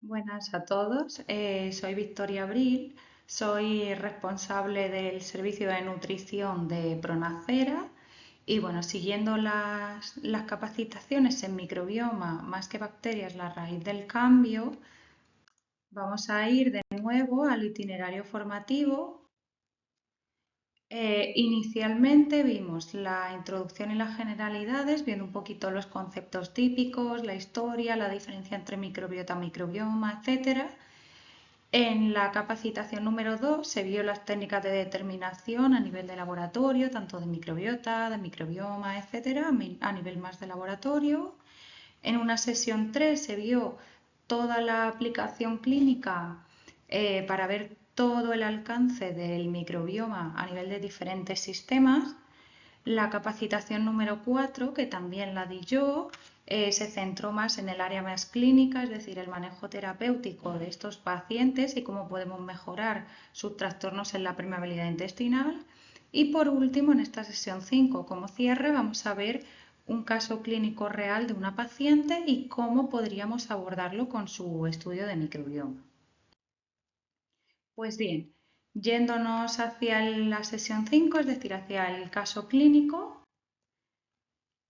Buenas a todos, soy Victoria Abril, soy responsable del servicio de nutrición de Pronacera y bueno, siguiendo las capacitaciones en microbioma más que bacterias, la raíz del cambio, vamos a ir de nuevo al itinerario formativo. Inicialmente vimos la introducción y las generalidades, viendo un poquito los conceptos típicos, la historia, la diferencia entre microbiota, microbioma, etcétera. En la capacitación número 2 se vio las técnicas de determinación a nivel de laboratorio, tanto de microbiota, de microbioma, etcétera, a nivel más de laboratorio. En una sesión 3 se vio toda la aplicación clínica para ver todo el alcance del microbioma a nivel de diferentes sistemas. La capacitación número 4, que también la di yo, se centró más en el área más clínica, es decir, el manejo terapéutico de estos pacientes y cómo podemos mejorar sus trastornos en la permeabilidad intestinal. Y por último, en esta sesión 5, como cierre, vamos a ver un caso clínico real de una paciente y cómo podríamos abordarlo con su estudio de microbioma. Pues bien, yéndonos hacia la sesión 5, es decir, hacia el caso clínico,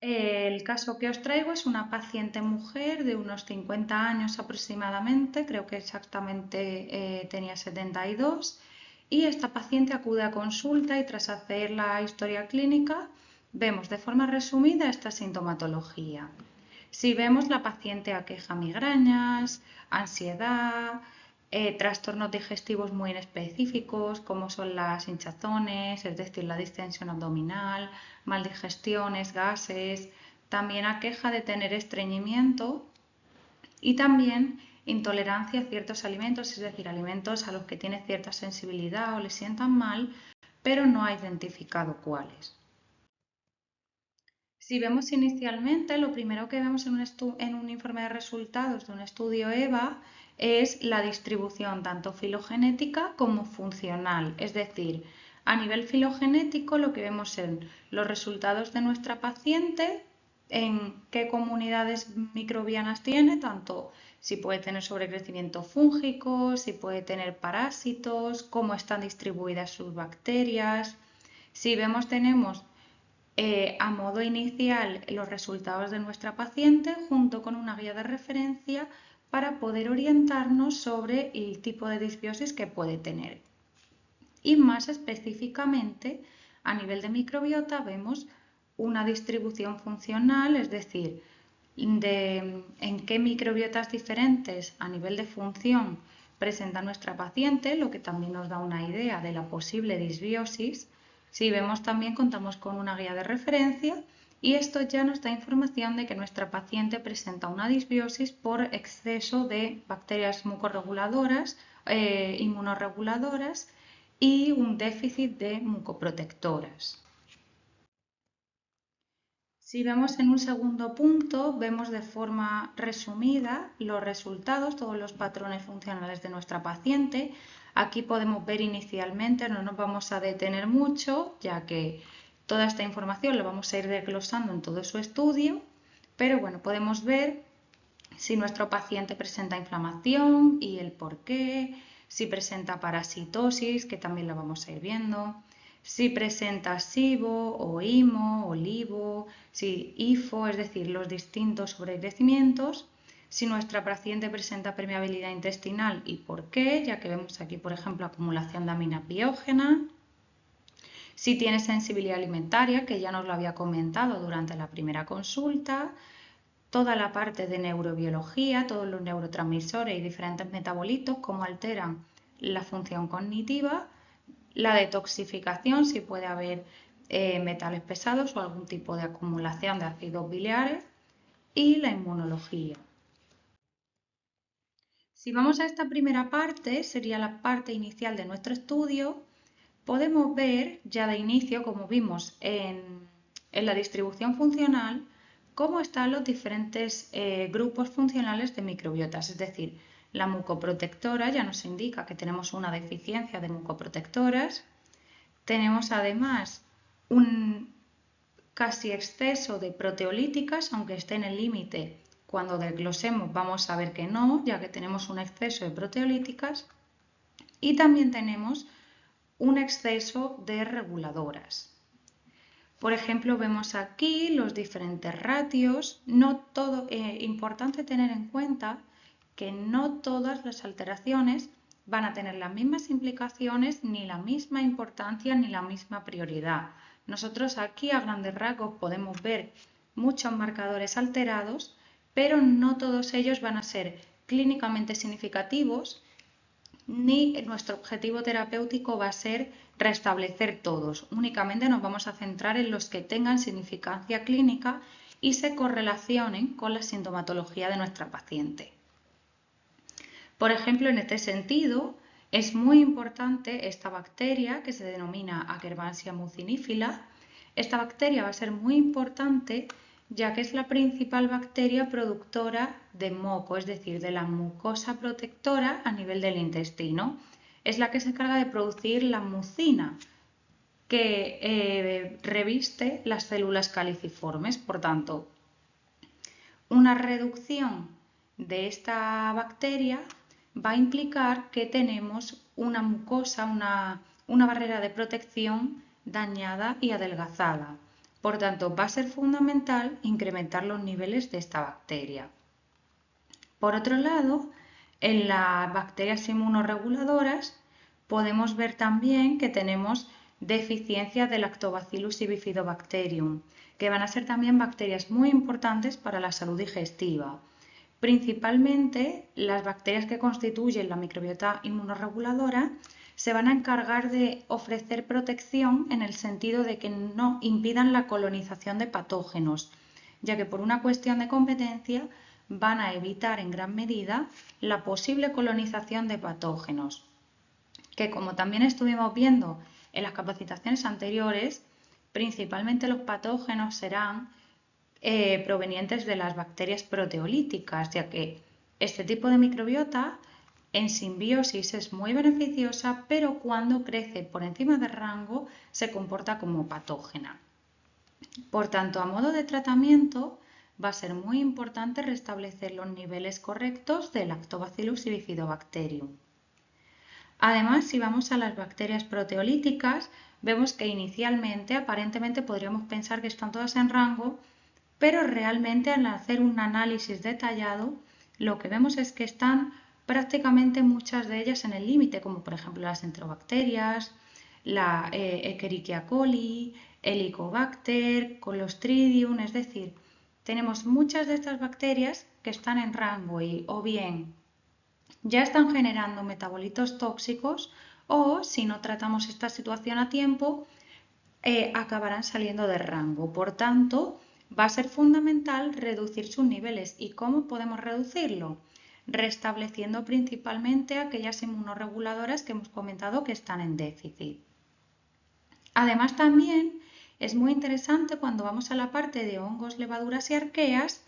el caso que os traigo es una paciente mujer de unos 50 años aproximadamente, creo que exactamente tenía 72, y esta paciente acude a consulta y tras hacer la historia clínica vemos de forma resumida esta sintomatología. Si vemos, la paciente aqueja migrañas, ansiedad, trastornos digestivos muy específicos como son las hinchazones, es decir, la distensión abdominal, maldigestiones, gases, también aqueja de tener estreñimiento y también intolerancia a ciertos alimentos, es decir, alimentos a los que tiene cierta sensibilidad o le sientan mal, pero no ha identificado cuáles. Si vemos inicialmente, lo primero que vemos en un informe de resultados de un estudio EVA es la distribución tanto filogenética como funcional. Es decir, a nivel filogenético lo que vemos son los resultados de nuestra paciente, en qué comunidades microbianas tiene, tanto si puede tener sobrecrecimiento fúngico, si puede tener parásitos, cómo están distribuidas sus bacterias. Si vemos, tenemos a modo inicial los resultados de nuestra paciente junto con una guía de referencia para poder orientarnos sobre el tipo de disbiosis que puede tener. Y más específicamente, a nivel de microbiota vemos una distribución funcional, es decir, en qué microbiotas diferentes a nivel de función presenta nuestra paciente, lo que también nos da una idea de la posible disbiosis. Si vemos, también contamos con una guía de referencia y esto ya nos da información de que nuestra paciente presenta una disbiosis por exceso de bacterias mucorreguladoras, inmunorreguladoras y un déficit de mucoprotectoras. Si vemos en un segundo punto, vemos de forma resumida los resultados, todos los patrones funcionales de nuestra paciente. Aquí podemos ver inicialmente, no nos vamos a detener mucho, ya que toda esta información la vamos a ir desglosando en todo su estudio, pero bueno, podemos ver si nuestro paciente presenta inflamación y el por qué, si presenta parasitosis, que también la vamos a ir viendo, si presenta SIBO o IMO o LIBO, si IFO, es decir, los distintos sobrecrecimientos, si nuestra paciente presenta permeabilidad intestinal y por qué, ya que vemos aquí, por ejemplo, acumulación de amina biógena, si tiene sensibilidad alimentaria, que ya nos lo había comentado durante la primera consulta, toda la parte de neurobiología, todos los neurotransmisores y diferentes metabolitos, cómo alteran la función cognitiva, la detoxificación, si puede haber metales pesados o algún tipo de acumulación de ácidos biliares, y la inmunología. Si vamos a esta primera parte, sería la parte inicial de nuestro estudio, podemos ver ya de inicio, como vimos en la distribución funcional, cómo están los diferentes grupos funcionales de microbiotas, es decir, la mucoprotectora ya nos indica que tenemos una deficiencia de mucoprotectoras, tenemos además un casi exceso de proteolíticas, aunque esté en el límite cuando desglosemos vamos a ver que no, ya que tenemos un exceso de proteolíticas y también tenemos un exceso de reguladoras. Por ejemplo, vemos aquí los diferentes ratios. Importante tener en cuenta que no todas las alteraciones van a tener las mismas implicaciones, ni la misma importancia, ni la misma prioridad. Nosotros aquí a grandes rasgos podemos ver muchos marcadores alterados, pero no todos ellos van a ser clínicamente significativos, ni nuestro objetivo terapéutico va a ser restablecer todos. Únicamente nos vamos a centrar en los que tengan significancia clínica y se correlacionen con la sintomatología de nuestra paciente. Por ejemplo, en este sentido, es muy importante esta bacteria que se denomina Akkermansia mucinifila. Esta bacteria va a ser muy importante ya que es la principal bacteria productora de moco, es decir, de la mucosa protectora a nivel del intestino. Es la que se encarga de producir la mucina, que reviste las células caliciformes. Por tanto, una reducción de esta bacteria va a implicar que tenemos una mucosa, una barrera de protección dañada y adelgazada. Por tanto, va a ser fundamental incrementar los niveles de esta bacteria. Por otro lado, en las bacterias inmunorreguladoras podemos ver también que tenemos deficiencia de Lactobacillus y Bifidobacterium, que van a ser también bacterias muy importantes para la salud digestiva. Principalmente, las bacterias que constituyen la microbiota inmunorreguladora se van a encargar de ofrecer protección en el sentido de que no impidan la colonización de patógenos, ya que por una cuestión de competencia van a evitar en gran medida la posible colonización de patógenos, que como también estuvimos viendo en las capacitaciones anteriores, principalmente los patógenos serán provenientes de las bacterias proteolíticas, ya que este tipo de microbiota en simbiosis es muy beneficiosa, pero cuando crece por encima del rango se comporta como patógena. Por tanto, a modo de tratamiento va a ser muy importante restablecer los niveles correctos de Lactobacillus y Bifidobacterium. Además, si vamos a las bacterias proteolíticas, vemos que inicialmente, aparentemente, podríamos pensar que están todas en rango, pero realmente al hacer un análisis detallado, lo que vemos es que están prácticamente muchas de ellas en el límite, como por ejemplo las enterobacterias, la Escherichia coli, Helicobacter, Clostridium, es decir, tenemos muchas de estas bacterias que están en rango y o bien ya están generando metabolitos tóxicos o si no tratamos esta situación a tiempo, acabarán saliendo de rango. Por tanto, va a ser fundamental reducir sus niveles. ¿Y cómo podemos reducirlo? Restableciendo principalmente aquellas inmunorreguladoras que hemos comentado que están en déficit. Además, también es muy interesante cuando vamos a la parte de hongos, levaduras y arqueas,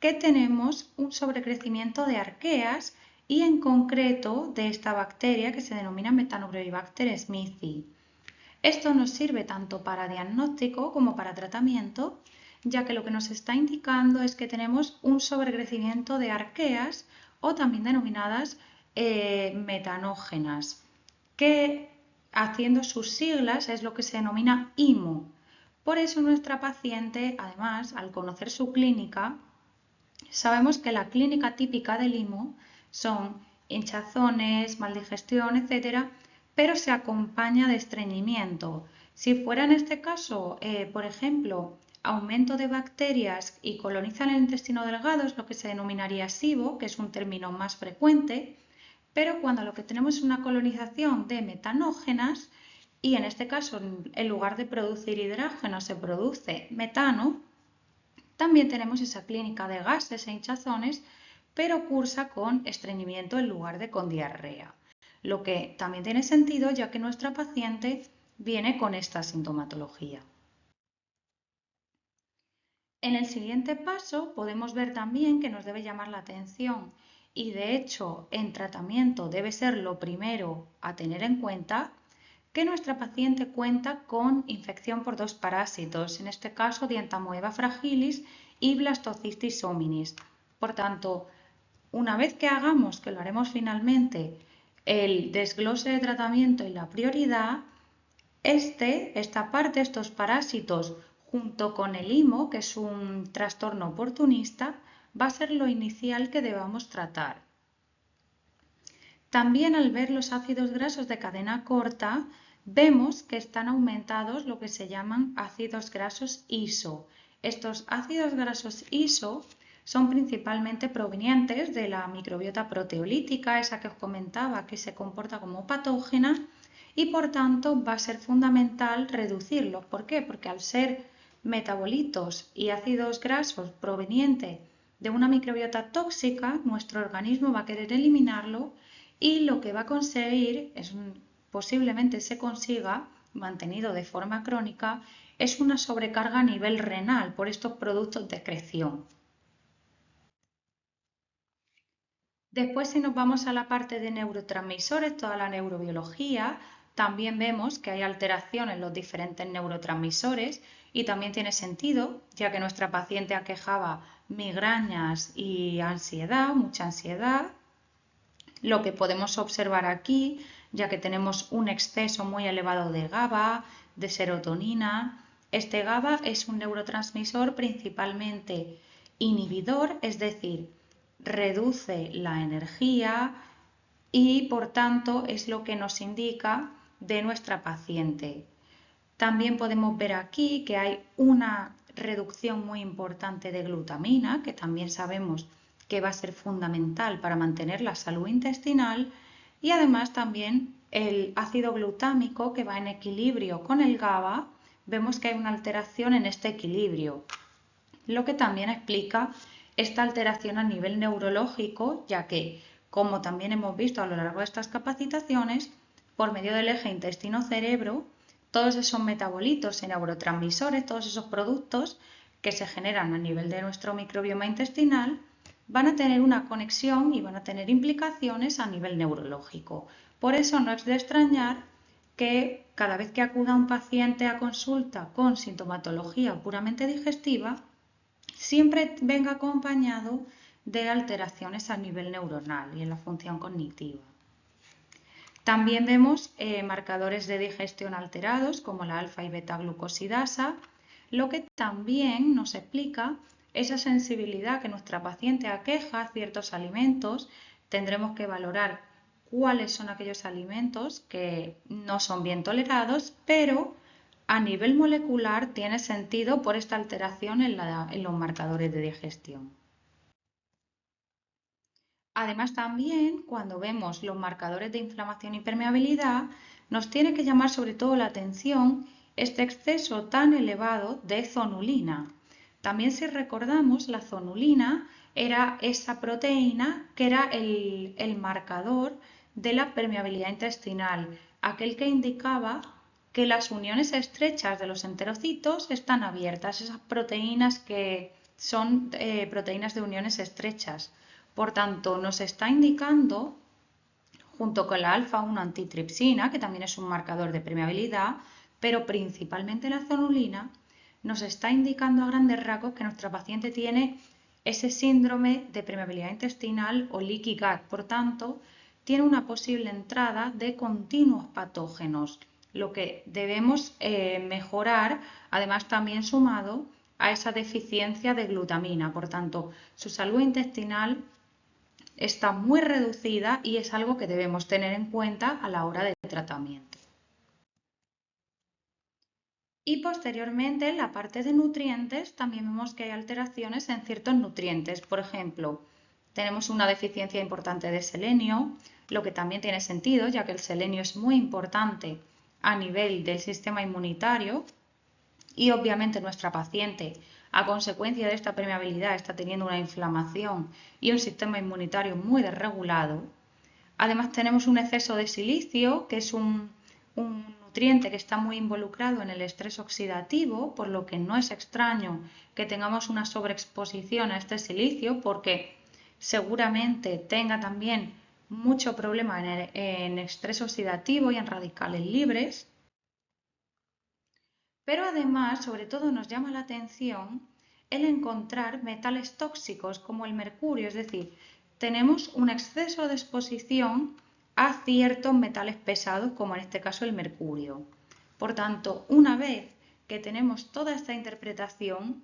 que tenemos un sobrecrecimiento de arqueas y en concreto de esta bacteria que se denomina Methanobrevibacter smithii. Esto nos sirve tanto para diagnóstico como para tratamiento, ya que lo que nos está indicando es que tenemos un sobrecrecimiento de arqueas o también denominadas metanógenas, que haciendo sus siglas es lo que se denomina IMO. Por eso nuestra paciente, además, al conocer su clínica, sabemos que la clínica típica del IMO son hinchazones, maldigestión, etcétera, pero se acompaña de estreñimiento. Si fuera en este caso, por ejemplo, aumento de bacterias y colonizan el intestino delgado, es lo que se denominaría SIBO, que es un término más frecuente, pero cuando lo que tenemos es una colonización de metanógenas y en este caso en lugar de producir hidrógeno se produce metano, también tenemos esa clínica de gases e hinchazones, pero cursa con estreñimiento en lugar de con diarrea, lo que también tiene sentido ya que nuestra paciente viene con esta sintomatología. En el siguiente paso podemos ver también que nos debe llamar la atención y de hecho en tratamiento debe ser lo primero a tener en cuenta que nuestra paciente cuenta con infección por dos parásitos, en este caso Dientamoeba fragilis y Blastocystis hominis. Por tanto, una vez que hagamos, que lo haremos finalmente, el desglose de tratamiento y la prioridad, esta parte, estos parásitos, junto con el IMO, que es un trastorno oportunista, va a ser lo inicial que debamos tratar. También al ver los ácidos grasos de cadena corta, vemos que están aumentados lo que se llaman ácidos grasos ISO. Estos ácidos grasos ISO son principalmente provenientes de la microbiota proteolítica, esa que os comentaba que se comporta como patógena, y por tanto va a ser fundamental reducirlos. ¿Por qué? Porque al ser metabolitos y ácidos grasos provenientes de una microbiota tóxica, nuestro organismo va a querer eliminarlo y lo que va a conseguir, posiblemente se consiga, mantenido de forma crónica, es una sobrecarga a nivel renal por estos productos de excreción. Después, si nos vamos a la parte de neurotransmisores, toda la neurobiología, también vemos que hay alteración en los diferentes neurotransmisores y también tiene sentido, ya que nuestra paciente aquejaba migrañas y ansiedad, mucha ansiedad. Lo que podemos observar aquí, ya que tenemos un exceso muy elevado de GABA, de serotonina. Este GABA es un neurotransmisor principalmente inhibidor, es decir, reduce la energía y por tanto es lo que nos indica de nuestra paciente. También podemos ver aquí que hay una reducción muy importante de glutamina, que también sabemos que va a ser fundamental para mantener la salud intestinal, y además también el ácido glutámico, que va en equilibrio con el GABA, vemos que hay una alteración en este equilibrio, lo que también explica esta alteración a nivel neurológico, ya que, como también hemos visto a lo largo de estas capacitaciones, por medio del eje intestino-cerebro, todos esos metabolitos y neurotransmisores, todos esos productos que se generan a nivel de nuestro microbioma intestinal, van a tener una conexión y van a tener implicaciones a nivel neurológico. Por eso no es de extrañar que cada vez que acuda un paciente a consulta con sintomatología puramente digestiva, siempre venga acompañado de alteraciones a nivel neuronal y en la función cognitiva. También vemos marcadores de digestión alterados como la alfa y beta glucosidasa, lo que también nos explica esa sensibilidad que nuestra paciente aqueja a ciertos alimentos. Tendremos que valorar cuáles son aquellos alimentos que no son bien tolerados, pero a nivel molecular tiene sentido por esta alteración en los marcadores de digestión. Además, también cuando vemos los marcadores de inflamación y permeabilidad, nos tiene que llamar sobre todo la atención este exceso tan elevado de zonulina. También, si recordamos, la zonulina era esa proteína que era el marcador de la permeabilidad intestinal, aquel que indicaba que las uniones estrechas de los enterocitos están abiertas, esas proteínas que son proteínas de uniones estrechas. Por tanto, nos está indicando, junto con la alfa-1 antitripsina, que también es un marcador de permeabilidad, pero principalmente la zonulina, nos está indicando a grandes rasgos que nuestra paciente tiene ese síndrome de permeabilidad intestinal o leaky gut. Por tanto, tiene una posible entrada de continuos patógenos, lo que debemos mejorar, además también sumado a esa deficiencia de glutamina. Por tanto, su salud intestinal está muy reducida y es algo que debemos tener en cuenta a la hora del tratamiento. Y posteriormente, en la parte de nutrientes, también vemos que hay alteraciones en ciertos nutrientes. Por ejemplo, tenemos una deficiencia importante de selenio, lo que también tiene sentido, ya que el selenio es muy importante a nivel del sistema inmunitario y obviamente nuestra paciente, a consecuencia de esta permeabilidad, está teniendo una inflamación y un sistema inmunitario muy desregulado. Además tenemos un exceso de silicio, que es un nutriente que está muy involucrado en el estrés oxidativo, por lo que no es extraño que tengamos una sobreexposición a este silicio, porque seguramente tenga también mucho problema en estrés oxidativo y en radicales libres. Pero además, sobre todo, nos llama la atención el encontrar metales tóxicos como el mercurio, es decir, tenemos un exceso de exposición a ciertos metales pesados como en este caso el mercurio. Por tanto, una vez que tenemos toda esta interpretación,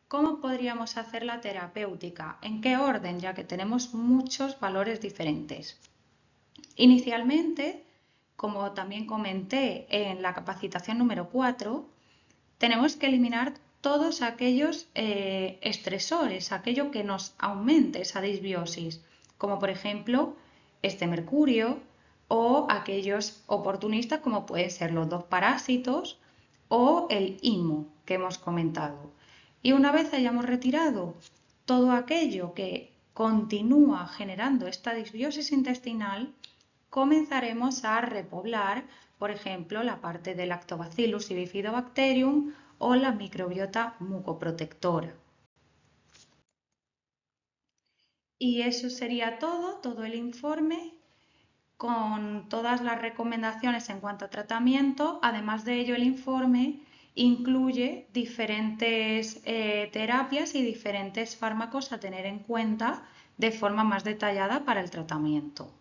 ¿cómo podríamos hacer la terapéutica? ¿En qué orden? Ya que tenemos muchos valores diferentes. Inicialmente, como también comenté en la capacitación número 4, tenemos que eliminar todos aquellos estresores, aquello que nos aumente esa disbiosis, como por ejemplo este mercurio o aquellos oportunistas como pueden ser los dos parásitos o el IMO que hemos comentado. Y una vez hayamos retirado todo aquello que continúa generando esta disbiosis intestinal, comenzaremos a repoblar, por ejemplo, la parte del Lactobacillus y Bifidobacterium o la microbiota mucoprotectora. Y eso sería todo el informe con todas las recomendaciones en cuanto a tratamiento. Además de ello, el informe incluye diferentes terapias y diferentes fármacos a tener en cuenta de forma más detallada para el tratamiento.